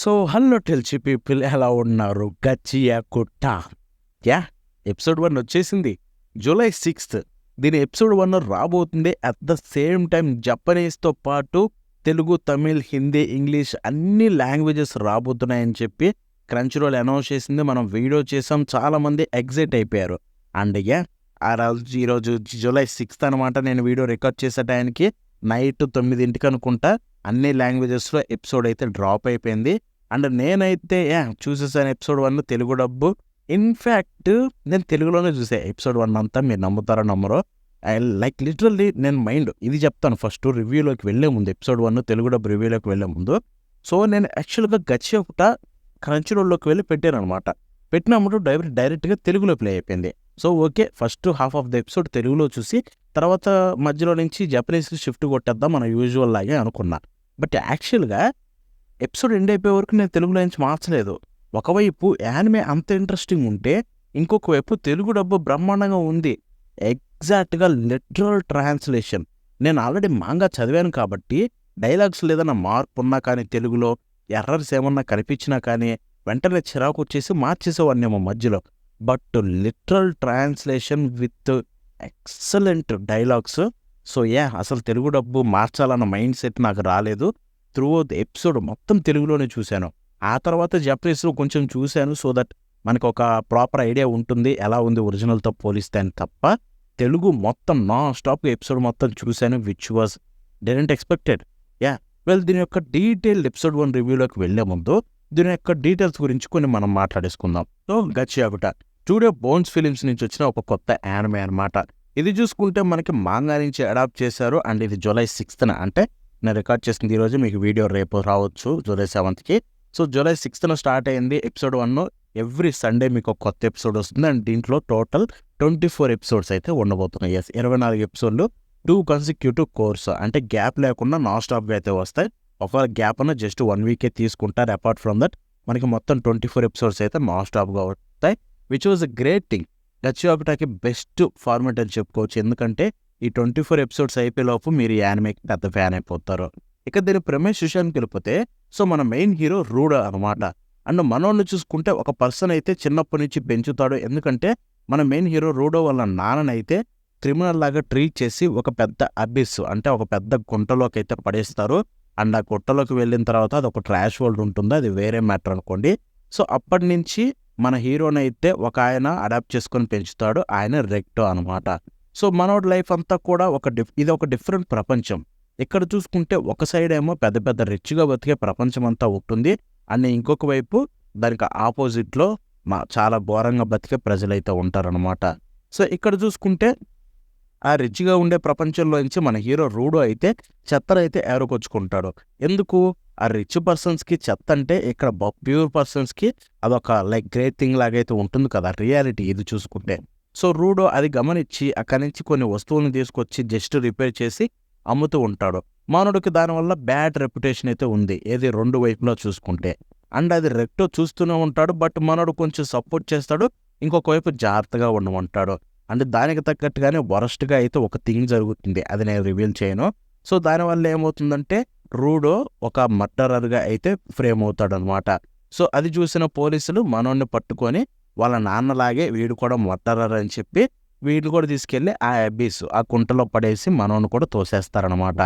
So hello టెల్చి people ఎలా ఉన్నారు? గచ్చియా కుట్ట యా ఎపిసోడ్ 1 వచ్చేసింది జూలై 6th. దీని ఎపిసోడ్ 1 రాబోతుంది. అట్ ద సేమ్ టైం జపనీస్తో పాటు తెలుగు, తమిళ్, హిందీ, ఇంగ్లీష్ అన్ని లాంగ్వేజెస్ రాబోతున్నాయని చెప్పి క్రంచ్ రోల్ అనౌన్స్ చేసింది. మనం వీడియో చేసాం, చాలామంది ఎగ్జైట్ అయిపోయారు. అండ్ ఈరోజు జూలై 6th అనమాట. నేను వీడియో రికార్డ్ చేసే టైంకి నైట్ 9 అనుకుంటా అన్ని లాంగ్వేజెస్లో ఎపిసోడ్ అయితే డ్రాప్ అయిపోయింది. అండ్ నేనైతే చూసేసాను ఎపిసోడ్ 1 తెలుగు డబ్బు. ఇన్ఫ్యాక్ట్ నేను తెలుగులోనే చూసా ఎపిసోడ్ 1 అంతా. మీరు నమ్ముతారో నమ్మరో, ఐ లైక్ లిటరల్లీ నేను మైండ్ ఇది చెప్తాను ఫస్ట్ రివ్యూలోకి వెళ్ళే ముందు, ఎపిసోడ్ 1 తెలుగు డబ్బు రివ్యూలోకి వెళ్ళే ముందు. సో నేను యాక్చువల్గా గచ్చి ఒకట క్రంచ్ రోల్లోకి వెళ్ళి పెట్టాను అనమాట. పెట్టినప్పుడు డైరెక్ట్గా తెలుగులో ప్లే అయిపోయింది. So okay, first half of the episode తెలుగులో చూసి తర్వాత మధ్యలో నుంచి జపనీస్కి షిఫ్ట్ కొట్టేద్దాం మన యూజువల్ లాగే అనుకున్నా. బట్ యాక్చువల్గా ఎపిసోడ్ ఎండ్ అయిపోయే వరకు నేను తెలుగులో నుంచి మార్చలేదు. ఒకవైపు యానిమే అంత ఇంట్రెస్టింగ్ ఉంటే ఇంకొక వైపు తెలుగు డబ్బు బ్రహ్మాండంగా ఉంది. ఎగ్జాక్ట్గా లిటరల్ ట్రాన్స్లేషన్. నేను ఆల్రెడీ మాంగా చదివాను కాబట్టి డైలాగ్స్ ఏదైనా మార్పు ఉన్నా కానీ, తెలుగులో ఎర్రర్స్ ఏమన్నా కనిపించినా కానీ వెంటనే చిరాకు వచ్చేసి మార్చేసేవాడినేమో మధ్యలో. But literal translation with excellent dialogues. So అసలు తెలుగు డబ్బు మార్చాలన్న మైండ్ సెట్ నాకు రాలేదు. త్రూ అవుట్ ఎపిసోడ్ మొత్తం తెలుగులోనే చూశాను. ఆ తర్వాత జపనీస్లో కొంచెం చూశాను, సో దట్ మనకు ఒక ప్రాపర్ ఐడియా ఉంటుంది ఎలా ఉంది ఒరిజినల్తో పోలిస్తే అని. తప్ప తెలుగు మొత్తం నాన్ స్టాప్ ఎపిసోడ్ మొత్తం చూశాను, విచ్ వాజ్ డిడెంట్ ఎక్స్పెక్టెడ్. దీని యొక్క డీటెయిల్డ్ ఎపిసోడ్ 1 రివ్యూలోకి వెళ్లే ముందు దీని యొక్క డీటెయిల్స్ గురించి కొన్ని మనం మాట్లాడేసుకుందాం. సో గచ్చియాకుట స్టూడియో బోన్స్ ఫిలిమ్స్ నుంచి వచ్చిన ఒక కొత్త యానిమే అనమాట. ఇది చూసుకుంటే మనకి మాంగా నుంచి అడాప్ట్ చేశారు. అండ్ ఇది జూలై 6th అంటే నేను రికార్డ్ చేసింది ఈరోజు, మీకు వీడియో రేపు రావచ్చు July 7th. So July 6th start అయింది ఎపిసోడ్ 1. ఎవ్రీ సండే మీకు ఒక కొత్త ఎపిసోడ్ వస్తుంది. అండ్ దీంట్లో టోటల్ 24 ఎపిసోడ్స్ అయితే ఉండబోతున్నాయి. 24 ఎపిసోడ్లు 2 కన్సిక్యూటివ్ కోర్స్, అంటే గ్యాప్ లేకుండా నాన్ స్టాప్గా అయితే వస్తాయి. ఒకవేళ గ్యాప్ అన్న జస్ట్ 1 వీకే తీసుకుంటారు. అపార్ట్ ఫ్రమ్ దట్ మనకి మొత్తం 24 ఎపిసోడ్స్ అయితే నాన్ స్టాప్గా వస్తాయి, which was a great thing. గచ్చియాకుటకి బెస్ట్ ఫార్మాట్ అని చెప్పుకోవచ్చు. ఎందుకంటే ఈ 24 ఎపిసోడ్స్ అయిపోయేలోపు మీరు యానిమేకి పెద్ద ఫ్యాన్ అయిపోతారు. ఇక దీని ప్రమేష్ విషయానికి వెళ్ళిపోతే, సో మన మెయిన్ హీరో రూడో అనమాట. అండ్ మనోళ్ళు చూసుకుంటే ఒక పర్సన్ అయితే చిన్నప్పటి నుంచి పెంచుతాడు. ఎందుకంటే మన మెయిన్ హీరో రూడో వాళ్ళ నాన్ననైతే క్రిమినల్ లాగా ట్రీట్ చేసి ఒక పెద్ద అబిస్, అంటే ఒక పెద్ద గుంటలోకి అయితే పడేస్తారు. అండ్ ఆ గుట్టలోకి వెళ్ళిన తర్వాత అది ఒక ట్రాష్ వరల్డ్ ఉంటుంది, అది వేరే మ్యాటర్ అనుకోండి. సో అప్పటి నుంచి మన హీరోనైతే ఒక ఆయన అడాప్ట్ చేసుకొని పెంచుతాడు, ఆయన రెక్టో అనమాట. సో మనోడి లైఫ్ అంతా కూడా ఇది ఒక డిఫరెంట్ ప్రపంచం. ఇక్కడ చూసుకుంటే ఒక సైడ్ ఏమో పెద్ద పెద్ద రిచ్గా బతికే ప్రపంచం అంతా ఉంటుంది. అండ్ ఇంకొక వైపు దానికి ఆపోజిట్లో చాలా ఘోరంగా బతికే ప్రజలైతే ఉంటారనమాట. సో ఇక్కడ చూసుకుంటే ఆ రిచ్గా ఉండే ప్రపంచంలో నుంచి మన హీరో రూడో అయితే చెత్తనైతే ఏరుకొచ్చుకుంటాడు. ఎందుకు? ఆ రిచ్ పర్సన్స్కి చెత్త అంటే ఇక్కడ ప్యూర్ పర్సన్స్కి అదొక లైక్ గ్రేట్ థింగ్ లాగైతే ఉంటుంది కదా, రియాలిటీ ఇది చూసుకుంటే. సో రూడో అది గమనించి అక్కడి నుంచి కొన్ని వస్తువులను తీసుకొచ్చి జస్ట్ రిపేర్ చేసి అమ్ముతూ ఉంటాడు. మానవుడికి దానివల్ల బ్యాడ్ రెప్యుటేషన్ అయితే ఉంది, ఏది 2 వైపులో చూసుకుంటే. అండ్ అది రెక్టో చూస్తూనే ఉంటాడు, బట్ మనోడు కొంచెం సపోర్ట్ చేస్తాడు, ఇంకొక వైపు జాగ్రత్తగా ఉండమంటాడు. అంటే దానికి తగ్గట్టుగానే వరస్ట్గా అయితే ఒక థింగ్ జరుగుతుంది, అది నేను రివీల్ చేయను. సో దానివల్ల ఏమవుతుందంటే రూడో ఒక మర్డరర్గా అయితే ఫ్రేమ్ అవుతాడనమాట. సో అది చూసిన పోలీసులు మనోడిని పట్టుకొని వాళ్ళ నాన్నలాగే వీడు కూడా మర్డరర్ అని చెప్పి వీడిని కూడా తీసుకెళ్ళి ఆ అబీస్, ఆ కుంటలో పడేసి మనోని కూడా తోసేస్తారనమాట.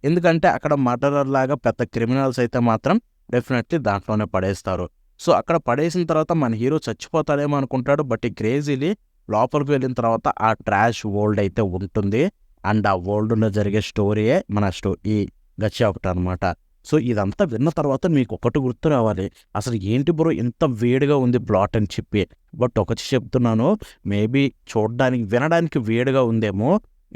ఎందుకంటే అక్కడ మర్డరర్ లాగా పెద్ద క్రిమినల్స్ అయితే మాత్రం డెఫినెట్లీ దాంట్లోనే పడేస్తారు. సో అక్కడ పడేసిన తర్వాత మన హీరో చచ్చిపోతాడేమో అనుకుంటాడు, బట్ ఈ క్రేజీలీ లోపలికి వెళ్ళిన తర్వాత ఆ ట్రాష్ వరల్డ్ అయితే ఉంటుంది. అండ్ ఆ వరల్డ్లో జరిగే స్టోరీయే మన ఈ గచ్చియాకుట అనమాట. సో ఇదంతా విన్న తర్వాత మీకు ఒకటి గుర్తు రావాలి, అసలు ఏంటి బ్రో ఇంత వేడిగా ఉంది ప్లాట్ అని చెప్పి. బట్ ఒకటి చెప్తున్నాను, మేబీ వినడానికి వేడిగా ఉందేమో,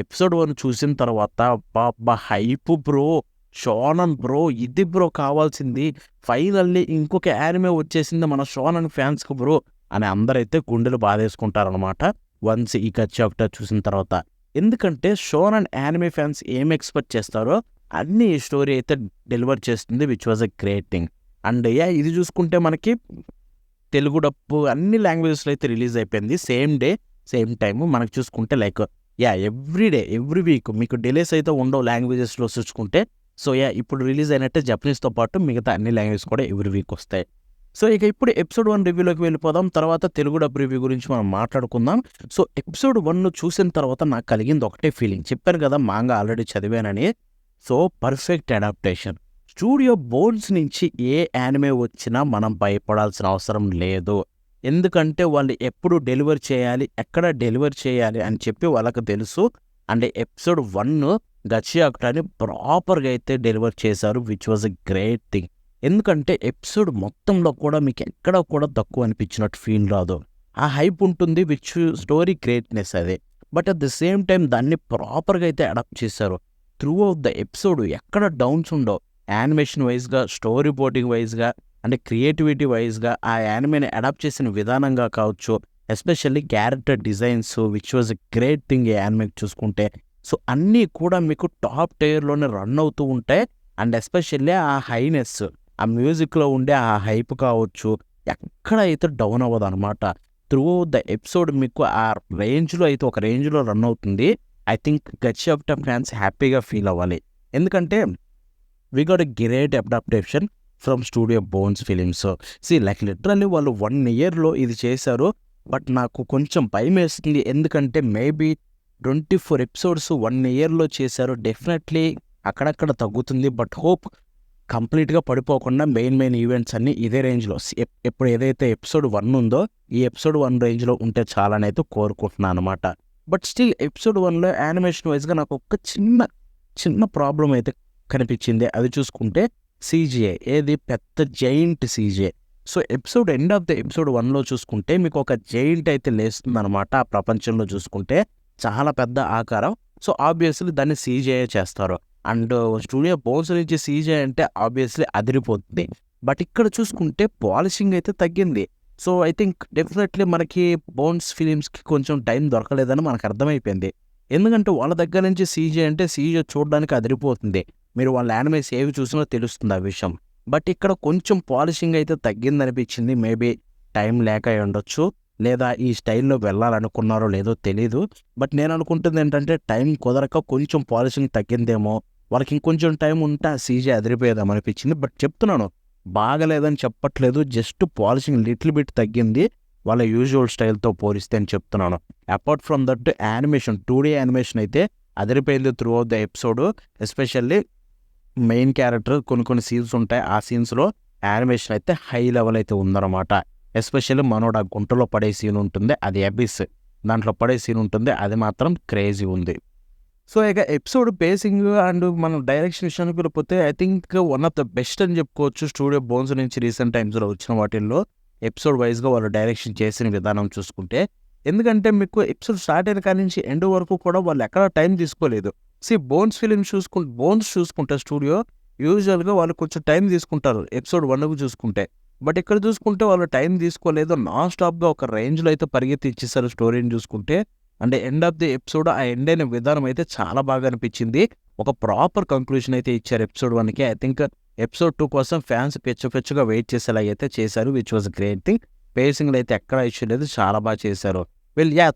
ఎపిసోడ్ 1 చూసిన తర్వాత బాబా హైప్ బ్రో, షోనన్ బ్రో, ఇది బ్రో కావాల్సింది, ఫైనల్లీ ఇంకొక యానిమే వచ్చేసింది మన షోనన్ ఫ్యాన్స్కి బ్రో అని అందరైతే గుండెలు బాధేసుకుంటారనమాట వన్స్ ఈ గచ్చియాకుట చూసిన తర్వాత. ఎందుకంటే షోనన్ యానిమే ఫ్యాన్స్ ఏం ఎక్స్పెక్ట్ చేస్తారో అన్ని ఈ స్టోరీ అయితే డెలివర్ చేస్తుంది, which was a great thing. And ఇది చూసుకుంటే మనకి తెలుగు డబ్బు అన్ని లాంగ్వేజెస్లో అయితే రిలీజ్ అయిపోయింది సేమ్ డే సేమ్ టైము. మనకు చూసుకుంటే like every day every week మీకు డిలేస్ అయితే ఉండవు లాంగ్వేజెస్లో చూసుకుంటే. సో ఇప్పుడు రిలీజ్ అయినట్టే జపనీస్తో పాటు మిగతా అన్ని లాంగ్వేజ్ కూడా ఎవ్రీ వీక్ వస్తాయి. సో ఇక ఇప్పుడు ఎపిసోడ్ 1 రివ్యూలోకి వెళ్ళిపోదాం. తర్వాత తెలుగు డబ్ రివ్యూ గురించి మనం మాట్లాడుకుందాం. సో ఎపిసోడ్ 1 చూసిన తర్వాత నాకు కలిగింది ఒకటే ఫీలింగ్. చెప్పాను కదా మాంగా ఆల్రెడీ చదివానని. So perfect adaptation. Studio Bones నుంచి ఏ యానిమే వచ్చినా మనం భయపడాల్సిన అవసరం లేదు. ఎందుకంటే వాళ్ళు ఎప్పుడు డెలివర్ చేయాలి, ఎక్కడ డెలివర్ చేయాలి అని చెప్పి వాళ్ళకి తెలుసు. అండ్ ఎపిసోడ్ 1 గచియాకుటాని ప్రాపర్గా అయితే డెలివర్ చేశారు, which was a great thing. ఎందుకంటే ఎపిసోడ్ మొత్తంలో కూడా మీకు ఎక్కడ కూడా తక్కువ అనిపించినట్టు ఫీల్ రాదు. ఆ హైప్ ఉంటుంది, విచ్ స్టోరీ గ్రేట్నెస్ అదే. But at the same time దాన్ని ప్రాపర్గా అయితే అడాప్ట్ చేశారు. త్రూ అవుట్ ద ఎపిసోడ్ ఎక్కడ డౌన్స్ ఉండవు. యానిమేషన్ వైజ్గా, స్టోరీ బోర్డింగ్ వైజ్గా, అంటే క్రియేటివిటీ వైజ్గా ఆ యానిమేని అడాప్ట్ చేసిన విధానంగా కావచ్చు, especially character designs which was a great thing ఈ యానిమే చూసుకుంటే. సో అన్నీ కూడా మీకు టాప్ టైర్లోనే రన్ అవుతూ ఉంటాయి. అండ్ ఎస్పెషల్లీ ఆ హైనెస్, ఆ మ్యూజిక్లో ఉండే ఆ హైప్ కావచ్చు, ఎక్కడ అయితే డౌన్ అవ్వదు అనమాట. త్రూ ద ఎపిసోడ్ మీకు ఆ రేంజ్లో అయితే ఒక రేంజ్లో రన్ అవుతుంది. ఐ థింక్ గచియాకుటా ఫ్యాన్స్ హ్యాపీగా ఫీల్ అవ్వాలి. ఎందుకంటే we got a great adaptation from studio Bones films. Like literally వాళ్ళు 1 yearలో ఇది చేశారు. బట్ నాకు కొంచెం భయం వేస్తుంది. ఎందుకంటే మేబీ 24 ఎపిసోడ్స్ 1 yearలో చేశారు. డెఫినెట్లీ అక్కడక్కడ తగ్గుతుంది. బట్ హోప్ కంప్లీట్గా పడిపోకుండా మెయిన్ ఈవెంట్స్ అన్నీ ఇదే రేంజ్లో, ఇప్పుడు ఏదైతే ఎపిసోడ్ 1 ఉందో ఈ ఎపిసోడ్ 1 రేంజ్లో ఉంటే చాలని అయితే కోరుకుంటున్నాను అనమాట. బట్ స్టిల్ ఎపిసోడ్ 1లో యానిమేషన్ వైజ్గా నాకు ఒక చిన్న ప్రాబ్లం అయితే కనిపించింది. అది చూసుకుంటే సీజీఐ, ఏది పెద్ద giant CGI. So episode end of the episode 1లో చూసుకుంటే మీకు ఒక జైంట్ అయితే లేస్తుంది అనమాట. ఆ ప్రపంచంలో చూసుకుంటే చాలా పెద్ద ఆకారం. సో ఆబ్వియస్లీ దాన్ని సీజీఐ చేస్తారు. అండ్ స్టూడియో బోన్స్ నుంచి సీజీఐ అంటే ఆబ్వియస్లీ అదిరిపోతుంది. బట్ ఇక్కడ చూసుకుంటే పాలిషింగ్ అయితే తగ్గింది. సో ఐ థింక్ డెఫినెట్లీ మనకి బోన్స్ ఫిలిమ్స్కి కొంచెం టైం దొరకలేదని మనకు అర్థమైపోయింది. ఎందుకంటే వాళ్ళ దగ్గర నుంచి సీజీఐ అంటే సీజీఐ చూడడానికి అదిరిపోతుంది. మీరు వాళ్ళ యానిమేస్ ఏవి చూసినా తెలుస్తుంది ఆ విషయం. బట్ ఇక్కడ కొంచెం పాలిషింగ్ అయితే తగ్గిందనిపించింది. మేబీ టైం లేక అయి ఉండొచ్చు, లేదా ఈ స్టైల్లో వెళ్ళాలనుకున్నారో లేదో తెలీదు. బట్ నేను అనుకుంటుంది ఏంటంటే టైం కుదరక కొంచెం పాలిషింగ్ తగ్గిందేమో, వాళ్ళకి ఇంకొంచెం టైం ఉంటే ఆ సీజీ అదిరిపోయేదాం అనిపించింది. బట్ చెప్తున్నాను, బాగలేదని చెప్పట్లేదు, జస్ట్ పాలిషింగ్ లిటిల్ బిట్ తగ్గింది వాళ్ళ యూజువల్ స్టైల్తో పోలిస్తే అని చెప్తున్నాను. Apart from that animation, 2D animation అయితే అదిరిపోయింది through out the episode. Especially main character కొన్ని సీన్స్ ఉంటాయి, ఆ సీన్స్లో యానిమేషన్ అయితే హై లెవెల్ అయితే ఉందన్నమాట. ఎస్పెషల్లీ మనోడు ఆ గుంటలో పడే సీన్ ఉంటుంది, అది అబిస్, దాంట్లో పడే సీన్ ఉంటుంది, అది మాత్రం క్రేజీ ఉంది. సో ఇక ఎపిసోడ్ పేసింగ్ అండ్ మనం డైరెక్షన్ విషయానికి వెళ్ళిపోతే I think one of the best అని చెప్పుకోవచ్చు స్టూడియో బోన్స్ నుంచి రీసెంట్ టైమ్స్లో వచ్చిన వాటిల్లో. ఎపిసోడ్ వైజ్గా వాళ్ళు డైరెక్షన్ చేసిన విధానం చూసుకుంటే, ఎందుకంటే మీకు ఎపిసోడ్ స్టార్ట్ అయిన కాడి నుంచి ఎండ్ వరకు కూడా వాళ్ళు ఎక్కడ టైం తీసుకోలేదు. బోన్స్ చూసుకుంటే స్టూడియో యూజువల్గా వాళ్ళు కొంచెం టైం తీసుకుంటారు ఎపిసోడ్ 1కు చూసుకుంటే. బట్ ఇక్కడ చూసుకుంటే వాళ్ళు టైం తీసుకోలేదు, నాన్ స్టాప్గా ఒక రేంజ్లో అయితే పరిగెత్తి ఇచ్చేసారు స్టోరీని చూసుకుంటే. అంటే ఎండ్ ఆఫ్ ది ఎపిసోడ్ ఆ ఎండ్ అయిన విధానం అయితే చాలా బాగా అనిపించింది. ఒక ప్రాపర్ కంక్లూషన్ అయితే ఇచ్చారు ఎపిసోడ్ 1కి. ఐ థింక్ ఎపిసోడ్ 2 కోసం ఫ్యాన్స్ పెచ్చుగా వెయిట్ చేసేలాగా అయితే చేశారు, విచ్ వాజ్ గ్రేట్ థింగ్. పేసింగ్లో అయితే ఎక్కడ ఇష్యూ లేదు, చాలా బాగా చేశారు.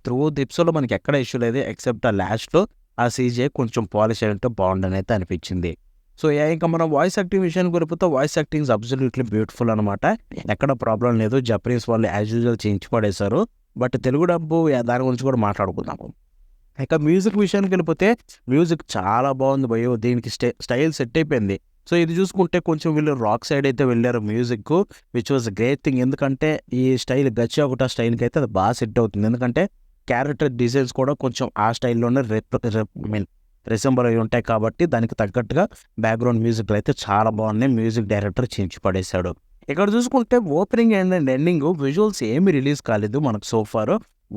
త్రూ ది ఎపిసోడ్లో మనకి ఎక్కడ ఇష్యూ లేదు, ఎక్సెప్ట్ ఆ లాస్ట్లో ఆ సీజే కొంచెం పాలిష్ అయినట్టు బాగుండని అయితే అనిపించింది. సో ఇంకా మనం వాయిస్ యాక్టింగ్ విషయానికి వెళ్ళిపోతే వాయిస్ యాక్టింగ్ అబ్సల్యూట్లీ బ్యూటిఫుల్ అనమాట. ఎక్కడ ప్రాబ్లం లేదు. జపనీస్ వాళ్ళు యాజ్ యూజువల్ చేయించి పడేశారు. బట్ తెలుగు డబ్బు దాని గురించి కూడా మాట్లాడుకుందాము. ఇక మ్యూజిక్ విషయానికి వెళ్ళిపోతే మ్యూజిక్ చాలా బాగుంది భయ్యో, దీనికి స్టైల్ సెట్ అయిపోయింది. సో ఇది చూసుకుంటే కొంచెం వీళ్ళు రాక్ సైడ్ అయితే వెళ్ళారు music, which was great thing. ఎందుకంటే ఈ స్టైల్ గచియాకుటా స్టైల్కి అయితే అది బాగా సెట్ అవుతుంది. ఎందుకంటే క్యారెక్టర్ డిజైన్స్ కూడా కొంచెం ఆ స్టైల్లోనే రిసెంబర్ అయి ఉంటాయి కాబట్టి దానికి తగ్గట్టుగా బ్యాక్గ్రౌండ్ మ్యూజిక్లు అయితే చాలా బాగున్నాయి. మ్యూజిక్ డైరెక్టర్ చించి పడేశాడు. ఇక్కడ చూసుకుంటే ఓపెనింగ్ అండ్ ఎండింగ్ విజువల్స్ ఏమీ రిలీజ్ కాలేదు మనకు సోఫార్.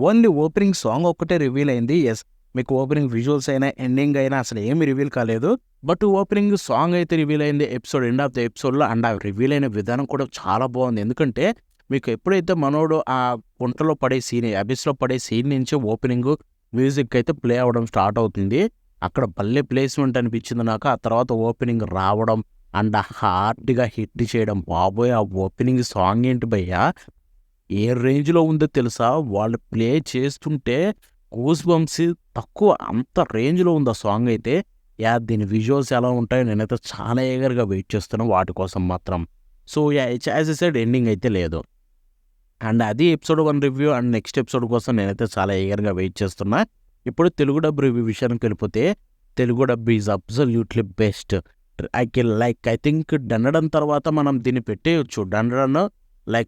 ఓన్లీ ఓపెనింగ్ సాంగ్ ఒక్కటే రివీల్ అయింది. ఎస్, మీకు ఓపెనింగ్ విజువల్స్ అయినా ఎండింగ్ అయినా అసలు ఏమి రివీల్ కాలేదు. బట్ ఓపెనింగ్ సాంగ్ అయితే రివీల్ అయింది ఎపిసోడ్ ఎండ్ ఆఫ్ ద ఎపిసోడ్లో. అండ్ ఆ రివీల్ అయిన విధానం కూడా చాలా బాగుంది. ఎందుకంటే మీకు ఎప్పుడైతే మనోడు ఆ గుంటలో పడే సీన్, అబిస్లో పడే సీన్ నుంచి ఓపెనింగ్ మ్యూజిక్ అయితే ప్లే అవ్వడం స్టార్ట్ అవుతుంది. అక్కడ భలే ప్లేస్మెంట్ అనిపించింది నాకు. ఆ తర్వాత ఓపెనింగ్ రావడం అండ్ హార్డ్గా హిట్ చేయడం, బాబోయ్ ఆ ఓపెనింగ్ సాంగ్ ఏంటి భయ్యా, ఏ రేంజ్లో ఉందో తెలుసా? వాళ్ళు ప్లే చేస్తుంటే గూస్ బంప్స్ తక్కువ, అంత రేంజ్లో ఉంది ఆ సాంగ్ అయితే. దీని విజువల్స్ ఎలా ఉంటాయో నేనైతే చాలా ఈగర్‌గా వెయిట్ చేస్తున్నా వాటి కోసం మాత్రం. సో యాజ్ ఐ సెడ్ ఎండింగ్ అయితే లేదు. అండ్ అది episode 1 review and next episode కోసం నేనైతే చాలా ఈగర్‌గా వెయిట్ చేస్తున్నా. ఇప్పుడు తెలుగు డబ్ రివ్యూ విషయానికెళ్ళిపోతే Telugu dub is absolutely best. I think 'Dandadan' తర్వాత మనం దీన్ని పెట్టేయొచ్చు. 'డండడన్'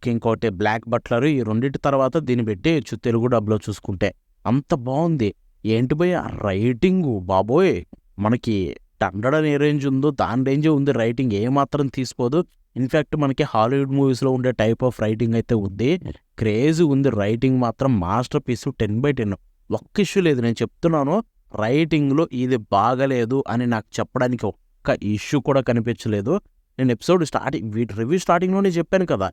ఇంకోటి 'బ్లాక్ బట్లర్' ఈ రెండిటి తర్వాత దీన్ని పెట్టేయొచ్చు తెలుగు డబ్‌లో చూసుకుంటే. అంత బావుంది. ఏంటి భయ్ ఆ రైటింగు బాబోయ్! మనకి 'డండడన్' ఏ రేంజ్ ఉందో దాని రేంజే ఉంది రైటింగ్ ఏమాత్రం తీసిపోదు. ఇన్‌ఫాక్ట్ మనకి హాలీవుడ్ మూవీస్‌లో ఉండే టైప్ ఆఫ్ రైటింగ్ అయితే ఉంది. క్రేజీ ఉంది రైటింగ్ మాత్రం మాస్టర్ పీస్ 10/10. ఒక్క ఇష్యూ లేదు. నేను చెప్తున్నాను రైటింగ్‌లో ఇది బాగాలేదు అని నాకు చెప్పడానికి ఒక్క ఇష్యూ కూడా కనిపించలేదు. నేను ఎపిసోడ్ వీటి రివ్యూ స్టార్టింగ్‌లోనే చెప్పాను కదా!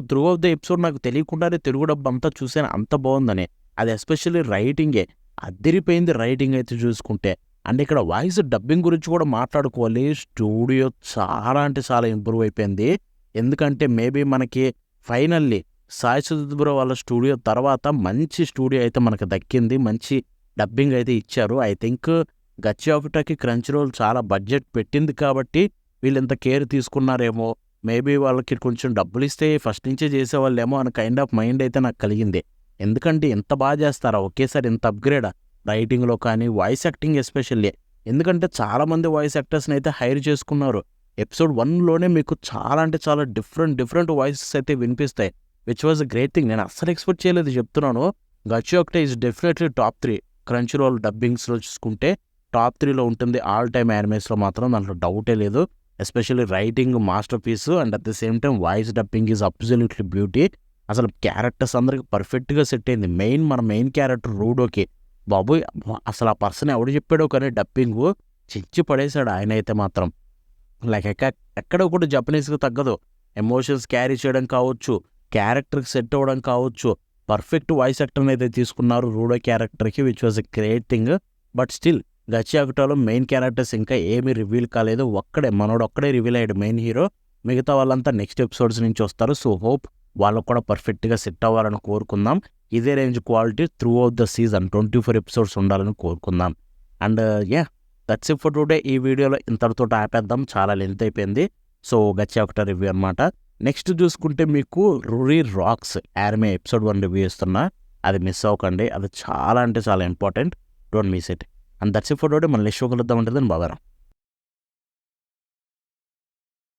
త్రూ ఔట్ ద ఎపిసోడ్ నాకు తెలియకుండానే తెలుగు డబ్ అంతా చూసాను అంత బావుందని. అది ఎస్పెషల్లీ రైటింగే. అదిరిపోయింది రైటింగ్ అయితే చూసుకుంటే. అండ్ ఇక్కడ వాయిస్ డబ్బింగ్ గురించి కూడా మాట్లాడుకోవాలి. స్టూడియో చాలా అంటే చాలా ఇంప్రూవ్ అయిపోయింది. ఎందుకంటే మేబీ మనకి ఫైనల్లీ సాయి సుధీర్ బ్రో వాళ్ళ స్టూడియో తర్వాత మంచి స్టూడియో అయితే మనకు దక్కింది. మంచి డబ్బింగ్ అయితే ఇచ్చారు. ఐ థింక్ 'గచ్చియాకుట'కి క్రంచ్ రోల్ చాలా బడ్జెట్ పెట్టింది కాబట్టి వీళ్ళింత కేర్ తీసుకున్నారేమో. మేబీ వాళ్ళకి కొంచెం డబ్బులిస్తే ఫస్ట్ నుంచే చేసేవాళ్ళేమో అని కైండ్ ఆఫ్ మైండ్ అయితే నాకు కలిగింది. ఎందుకంటే ఎంత బాగా చేస్తారా ఒకేసారి ఇంత అప్‌గ్రేడా రైటింగ్‌లో కానీ, వాయిస్ యాక్టింగ్ ఎస్పెషల్లీ. ఎందుకంటే చాలామంది వాయిస్ యాక్టర్స్‌ని అయితే హైర్ చేసుకున్నారు. ఎపిసోడ్ 1లోనే మీకు చాలా అంటే చాలా డిఫరెంట్ వాయిసెస్ అయితే వినిపిస్తాయి. Which was a great thing. నేను అస్సలు ఎక్స్‌పెక్ట్ చేయలేదు చెప్తున్నాను. 'Gachiakuta' is definitely top 3 Crunchyroll డబ్బింగ్స్‌లో చూసుకుంటే టాప్ 3లో ఉంటుంది. ఆల్ టైమ్ యానిమేస్‌లో మాత్రం దాంట్లో డౌటే లేదు. Especially writing masterpiece and at the same time voice dubbing is absolutely beauty. అసలు క్యారెక్టర్స్ అందరికి పర్ఫెక్ట్‌గా సెట్ అయింది. మన మెయిన్ క్యారెక్టర్ 'రూడోకి' బాబోయ్! అసలు ఆ పర్సన్ ఎవడు చెప్పాడో కానీ డబ్బింగు చించి పడేశాడు ఆయనైతే మాత్రం. లైక్ ఎక్కడ కూడా జపనీస్‌కి తగ్గదు. ఎమోషన్స్ క్యారీ చేయడం కావచ్చు, క్యారెక్టర్‌కి సెట్ అవ్వడం కావచ్చు. పర్ఫెక్ట్ వాయిస్ యాక్టర్‌ని అయితే తీసుకున్నారు 'రూడో' క్యారెక్టర్‌కి which was a great thing. But still 'గచ్చియాకుట'లో మెయిన్ క్యారెక్టర్స్ ఇంకా ఏమీ రివీల్ కాలేదు. మనోడొక్కడే రివీల్ అయ్యాడు మెయిన్ హీరో. మిగతా వాళ్ళంతా నెక్స్ట్ ఎపిసోడ్స్ నుంచి వస్తారు. సో హోప్ వాళ్ళకు కూడా పర్ఫెక్ట్‌గా సెట్ అవ్వాలని కోరుకుందాం. ఇదే range quality through out the season 24 episodes ఉండాలని కోరుకుందాం. And that's it for today. ఈ వీడియోలో ఇంతటితో ఆపేద్దాం. చాలా లెంత్ అయిపోయింది. సో 'గచ్చియాకుట' రివ్యూ అనమాట. నెక్స్ట్ చూసుకుంటే మీకు 'రురీ రాక్స్' యానిమే ఎపిసోడ్ 1 రివ్యూ ఇస్తున్నా. అది మిస్ అవ్వకండి. అది చాలా అంటే చాలా important. Don't miss it. And that's it for today. మళ్ళీ నెక్స్ట్ షో కలుద్దాం. ఉంటుందని బాగారా.